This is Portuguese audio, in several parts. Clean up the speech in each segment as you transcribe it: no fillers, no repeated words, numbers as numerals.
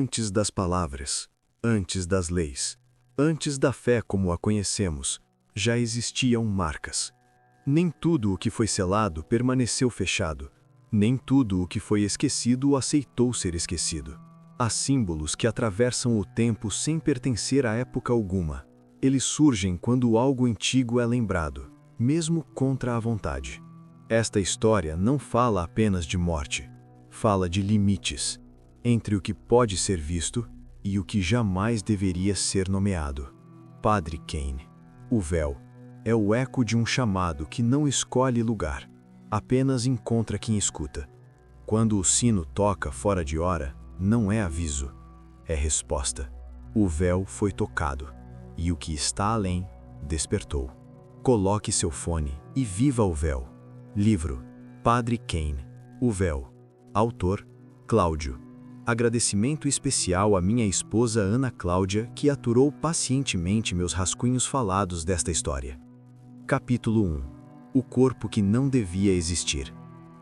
Antes das palavras, antes das leis, antes da fé como a conhecemos, já existiam marcas. Nem tudo o que foi selado permaneceu fechado, nem tudo o que foi esquecido aceitou ser esquecido. Há símbolos que atravessam o tempo sem pertencer a época alguma. Eles surgem quando algo antigo é lembrado, mesmo contra a vontade. Esta história não fala apenas de morte, fala de limites, entre o que pode ser visto e o que jamais deveria ser nomeado. Padre Kane. O véu é o eco de um chamado que não escolhe lugar, apenas encontra quem escuta. Quando o sino toca fora de hora, não é aviso, é resposta. O véu foi tocado, e o que está além despertou. Coloque seu fone e viva o véu. Livro: Padre Kane. O véu. Autor: Cláudio. Agradecimento especial à minha esposa Ana Cláudia, que aturou pacientemente meus rascunhos falados desta história. Capítulo 1. O corpo que não devia existir.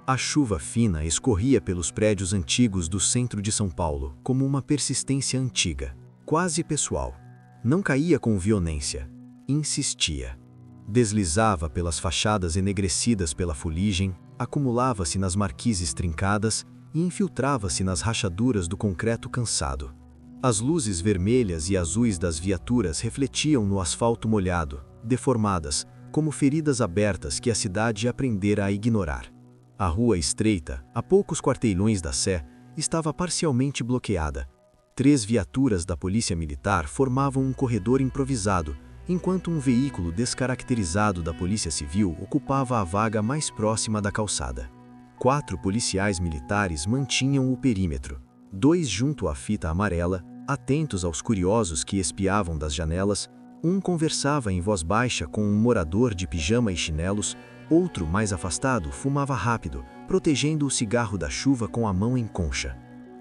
A chuva fina escorria pelos prédios antigos do centro de São Paulo, como uma persistência antiga, quase pessoal. Não caía com violência, insistia. Deslizava pelas fachadas enegrecidas pela fuligem, acumulava-se nas marquises trincadas e infiltrava-se nas rachaduras do concreto cansado. As luzes vermelhas e azuis das viaturas refletiam no asfalto molhado, deformadas, como feridas abertas que a cidade aprendera a ignorar. A rua estreita, a poucos quarteirões da Sé, estava parcialmente bloqueada. 3 viaturas da Polícia Militar formavam um corredor improvisado, enquanto um veículo descaracterizado da Polícia Civil ocupava a vaga mais próxima da calçada. 4 policiais militares mantinham o perímetro, 2 junto à fita amarela, atentos aos curiosos que espiavam das janelas. Um conversava em voz baixa com um morador de pijama e chinelos, outro, mais afastado, fumava rápido, protegendo o cigarro da chuva com a mão em concha.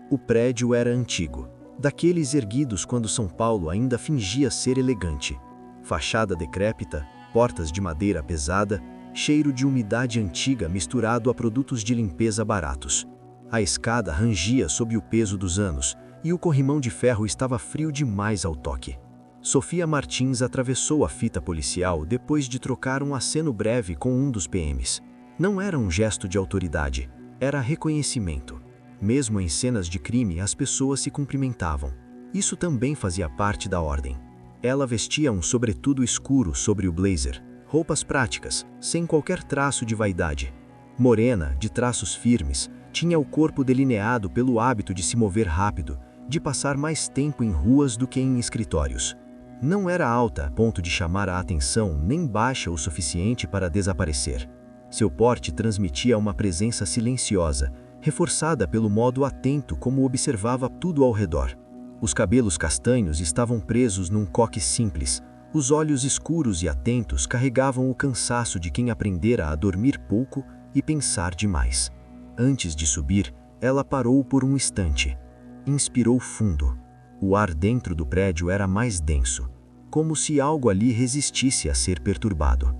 O prédio era antigo, daqueles erguidos quando São Paulo ainda fingia ser elegante. Fachada decrépita, portas de madeira pesada, cheiro de umidade antiga misturado a produtos de limpeza baratos. A escada rangia sob o peso dos anos, e o corrimão de ferro estava frio demais ao toque. Sofia Martins atravessou a fita policial depois de trocar um aceno breve com um dos PMs. Não era um gesto de autoridade, era reconhecimento. Mesmo em cenas de crime, as pessoas se cumprimentavam. Isso também fazia parte da ordem. Ela vestia um sobretudo escuro sobre o blazer, roupas práticas, sem qualquer traço de vaidade. Morena, de traços firmes, tinha o corpo delineado pelo hábito de se mover rápido, de passar mais tempo em ruas do que em escritórios. Não era alta a ponto de chamar a atenção, nem baixa o suficiente para desaparecer. Seu porte transmitia uma presença silenciosa, reforçada pelo modo atento como observava tudo ao redor. Os cabelos castanhos estavam presos num coque simples. Os olhos escuros e atentos carregavam o cansaço de quem aprendera a dormir pouco e pensar demais. Antes de subir, ela parou por um instante. Inspirou fundo. O ar dentro do prédio era mais denso, como se algo ali resistisse a ser perturbado.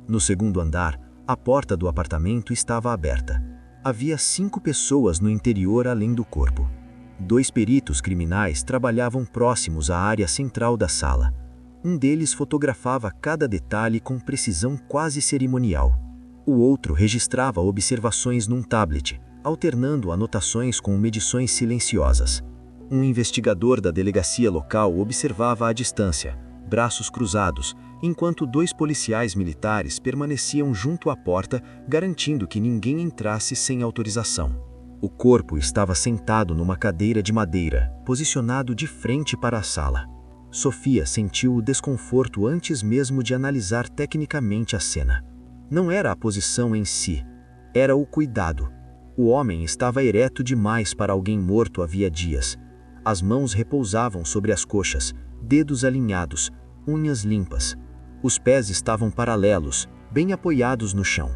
No segundo andar, a porta do apartamento estava aberta. Havia 5 pessoas no interior além do corpo. 2 peritos criminais trabalhavam próximos à área central da sala. Um deles fotografava cada detalhe com precisão quase cerimonial. O outro registrava observações num tablet, alternando anotações com medições silenciosas. Um investigador da delegacia local observava à distância, braços cruzados, enquanto 2 policiais militares permaneciam junto à porta, garantindo que ninguém entrasse sem autorização. O corpo estava sentado numa cadeira de madeira, posicionado de frente para a sala. Sofia sentiu o desconforto antes mesmo de analisar tecnicamente a cena. Não era a posição em si, era o cuidado. O homem estava ereto demais para alguém morto havia dias. As mãos repousavam sobre as coxas, dedos alinhados, unhas limpas. Os pés estavam paralelos, bem apoiados no chão.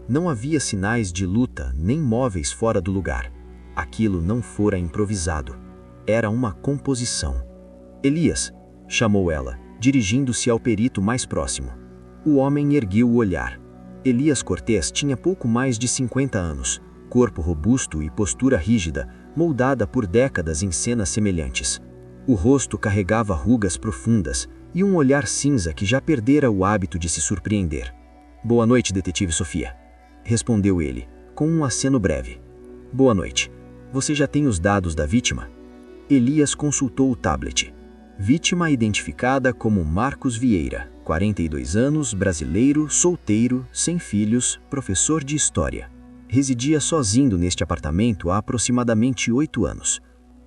Não havia sinais de luta, nem móveis fora do lugar. Aquilo não fora improvisado. Era uma composição. Elias, chamou ela, dirigindo-se ao perito mais próximo. O homem ergueu o olhar. Elias Cortez tinha pouco mais de 50 anos, corpo robusto e postura rígida, moldada por décadas em cenas semelhantes. O rosto carregava rugas profundas e um olhar cinza que já perdera o hábito de se surpreender. "Boa noite, detetive Sofia", respondeu ele, com um aceno breve. "Boa noite. Você já tem os dados da vítima?" Elias consultou o tablet. Vítima identificada como Marcos Vieira, 42 anos, brasileiro, solteiro, sem filhos, professor de história. Residia sozinho neste apartamento há aproximadamente 8 anos.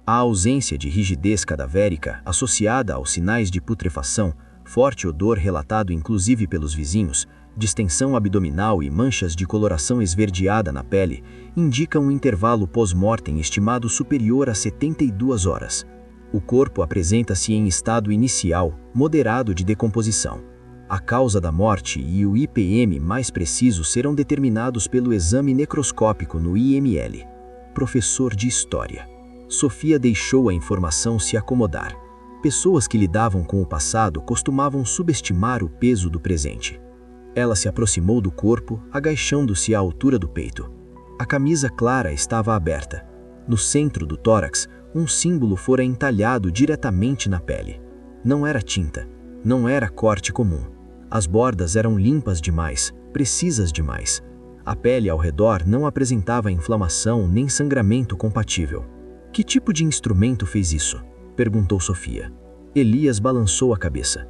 A ausência de rigidez cadavérica, associada aos sinais de putrefação, forte odor relatado inclusive pelos vizinhos, distensão abdominal e manchas de coloração esverdeada na pele, indicam um intervalo pós-mortem estimado superior a 72 horas. O corpo apresenta-se em estado inicial, moderado de decomposição. A causa da morte e o IPM mais preciso serão determinados pelo exame necroscópico no IML. Professor de História. Sofia deixou a informação se acomodar. Pessoas que lidavam com o passado costumavam subestimar o peso do presente. Ela se aproximou do corpo, agachando-se à altura do peito. A camisa clara estava aberta. No centro do tórax, um símbolo fora entalhado diretamente na pele. Não era tinta, não era corte comum. As bordas eram limpas demais, precisas demais. A pele ao redor não apresentava inflamação nem sangramento compatível. "Que tipo de instrumento fez isso?" perguntou Sofia. Elias balançou a cabeça.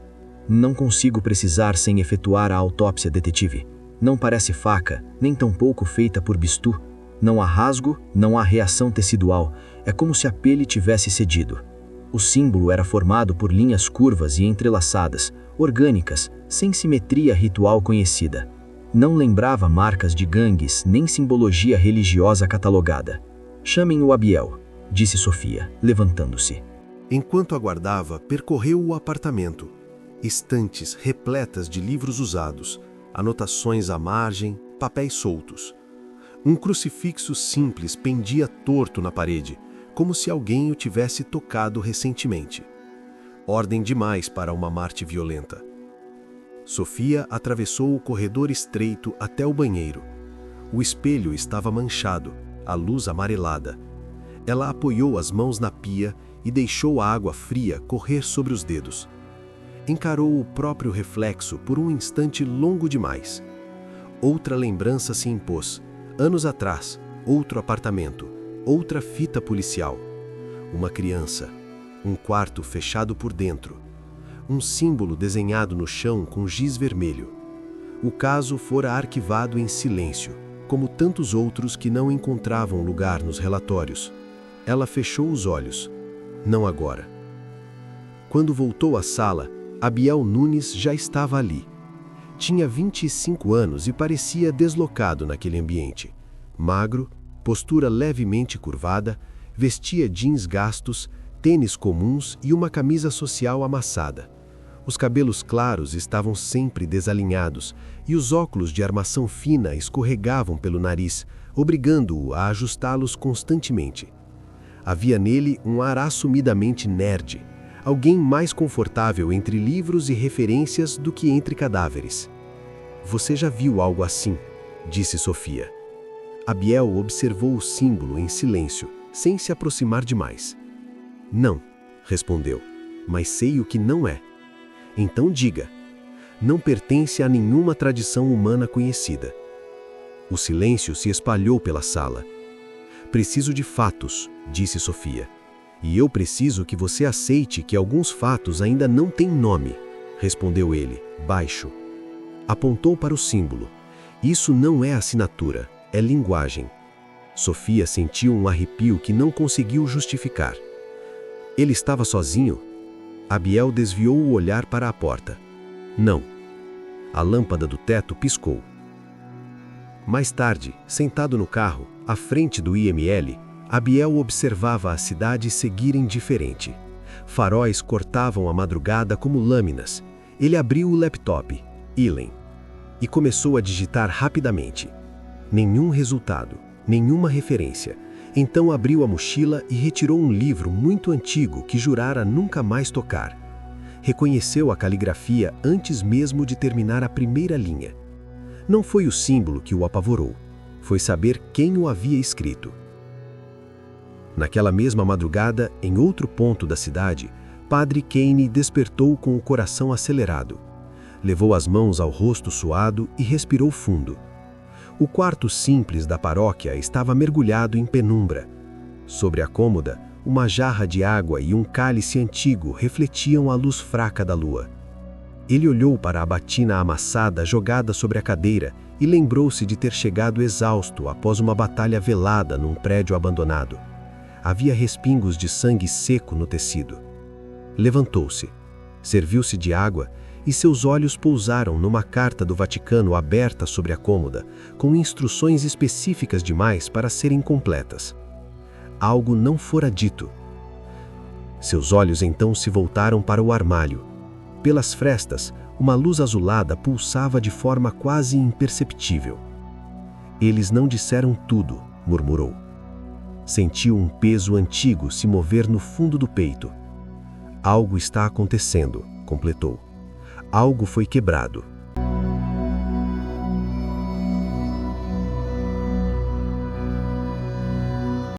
"Não consigo precisar sem efetuar a autópsia, detetive. Não parece faca, nem tampouco feita por bisturi. Não há rasgo, não há reação tecidual. É como se a pele tivesse cedido. O símbolo era formado por linhas curvas e entrelaçadas, orgânicas, sem simetria ritual conhecida. Não lembrava marcas de gangues, nem simbologia religiosa catalogada. "Chamem o Abiel", disse Sofia, levantando-se. Enquanto aguardava, percorreu o apartamento. Estantes repletas de livros usados, anotações à margem, papéis soltos. Um crucifixo simples pendia torto na parede, como se alguém o tivesse tocado recentemente. Ordem demais para uma Marte violenta. Sofia atravessou o corredor estreito até o banheiro. O espelho estava manchado, a luz amarelada. Ela apoiou as mãos na pia e deixou a água fria correr sobre os dedos. Encarou o próprio reflexo por um instante longo demais. Outra lembrança se impôs. Anos atrás, outro apartamento, outra fita policial. Uma criança, um quarto fechado por dentro. Um símbolo desenhado no chão com giz vermelho. O caso fora arquivado em silêncio, como tantos outros que não encontravam lugar nos relatórios. Ela fechou os olhos. Não agora. Quando voltou à sala, Abiel Nunes já estava ali. Tinha 25 anos e parecia deslocado naquele ambiente. Magro, postura levemente curvada, vestia jeans gastos, tênis comuns e uma camisa social amassada. Os cabelos claros estavam sempre desalinhados e os óculos de armação fina escorregavam pelo nariz, obrigando-o a ajustá-los constantemente. Havia nele um ar assumidamente nerd, alguém mais confortável entre livros e referências do que entre cadáveres. "Você já viu algo assim?", disse Sofia. Abiel observou o símbolo em silêncio, sem se aproximar demais. "Não", respondeu, "mas sei o que não é." "Então diga." "Não pertence a nenhuma tradição humana conhecida." O silêncio se espalhou pela sala. "Preciso de fatos", disse Sofia. "E eu preciso que você aceite que alguns fatos ainda não têm nome", respondeu ele, baixo. Apontou para o símbolo. "Isso não é assinatura, é linguagem." Sofia sentiu um arrepio que não conseguiu justificar. Ele estava sozinho? Abiel desviou o olhar para a porta. Não. A lâmpada do teto piscou. Mais tarde, sentado no carro, à frente do IML, Abiel observava a cidade seguir indiferente. Faróis cortavam a madrugada como lâminas. Ele abriu o laptop, Ilen, e começou a digitar rapidamente. Nenhum resultado, nenhuma referência. Então abriu a mochila e retirou um livro muito antigo que jurara nunca mais tocar. Reconheceu a caligrafia antes mesmo de terminar a primeira linha. Não foi o símbolo que o apavorou, foi saber quem o havia escrito. Naquela mesma madrugada, em outro ponto da cidade, Padre Kane despertou com o coração acelerado. Levou as mãos ao rosto suado e respirou fundo. O quarto simples da paróquia estava mergulhado em penumbra. Sobre a cômoda, uma jarra de água e um cálice antigo refletiam a luz fraca da lua. Ele olhou para a batina amassada jogada sobre a cadeira e lembrou-se de ter chegado exausto após uma batalha velada num prédio abandonado. Havia respingos de sangue seco no tecido. Levantou-se, serviu-se de água e seus olhos pousaram numa carta do Vaticano aberta sobre a cômoda, com instruções específicas demais para serem completas. Algo não fora dito. Seus olhos então se voltaram para o armário. Pelas frestas, uma luz azulada pulsava de forma quase imperceptível. Eles não disseram tudo, murmurou. Sentiu um peso antigo se mover no fundo do peito. Algo está acontecendo, completou. Algo foi quebrado.